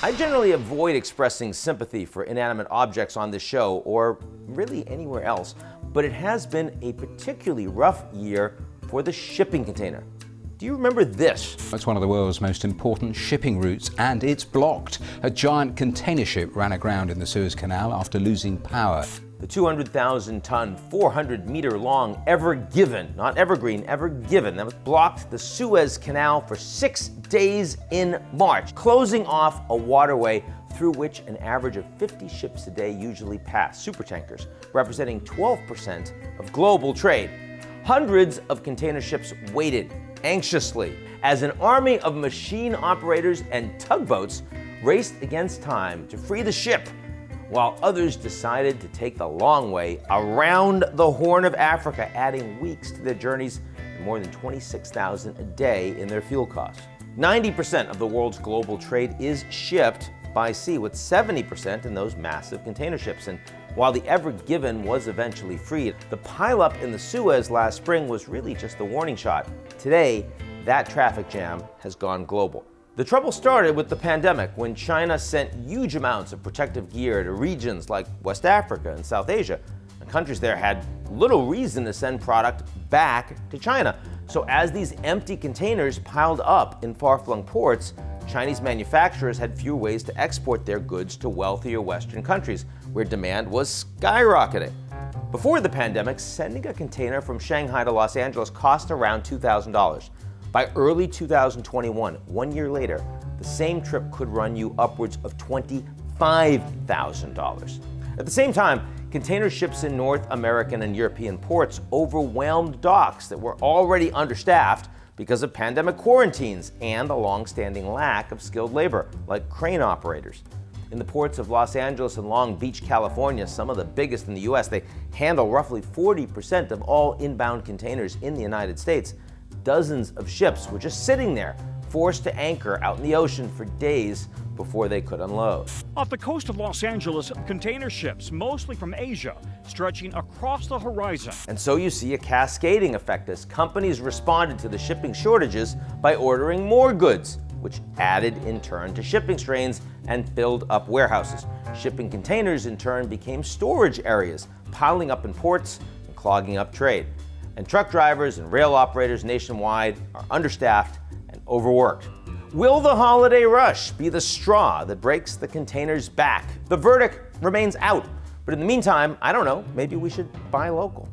I generally avoid expressing sympathy for inanimate objects on this show, or really anywhere else, but it has been a particularly rough year for the shipping container. Do you remember this? It's one of the world's most important shipping routes, and it's blocked. A giant container ship ran aground in the Suez Canal after losing power. The 200,000-ton, 400-meter-long Ever Given, not Evergreen, Ever Given, that was blocked the Suez Canal for 6 days in March, closing off a waterway through which an average of 50 ships a day usually pass, supertankers, representing 12% of global trade. Hundreds of container ships waited anxiously as an army of machine operators and tugboats raced against time to free the ship, while others decided to take the long way around the Horn of Africa, adding weeks to their journeys and more than $26,000 a day in their fuel costs. 90% of the world's global trade is shipped by sea, with 70% in those massive container ships. And while the Ever Given was eventually freed, the pileup in the Suez last spring was really just the warning shot. Today, that traffic jam has gone global. The trouble started with the pandemic, when China sent huge amounts of protective gear to regions like West Africa and South Asia. And countries there had little reason to send product back to China. So as these empty containers piled up in far-flung ports, Chinese manufacturers had few ways to export their goods to wealthier Western countries, where demand was skyrocketing. Before the pandemic, sending a container from Shanghai to Los Angeles cost around $2,000. By early 2021, 1 year later, the same trip could run you upwards of $25,000. At the same time, container ships in North American and European ports overwhelmed docks that were already understaffed because of pandemic quarantines and a long-standing lack of skilled labor, like crane operators. In the ports of Los Angeles and Long Beach, California, some of the biggest in the US, they handle roughly 40% of all inbound containers in the United States. Dozens of ships were just sitting there, forced to anchor out in the ocean for days before they could unload. Off the coast of Los Angeles, container ships, mostly from Asia, stretching across the horizon. And so you see a cascading effect as companies responded to the shipping shortages by ordering more goods, which added in turn to shipping strains and filled up warehouses. Shipping containers in turn became storage areas, piling up in ports and clogging up trade. And truck drivers and rail operators nationwide are understaffed and overworked. Will the holiday rush be the straw that breaks the container's back? The verdict remains out. But in the meantime, I don't know, maybe we should buy local.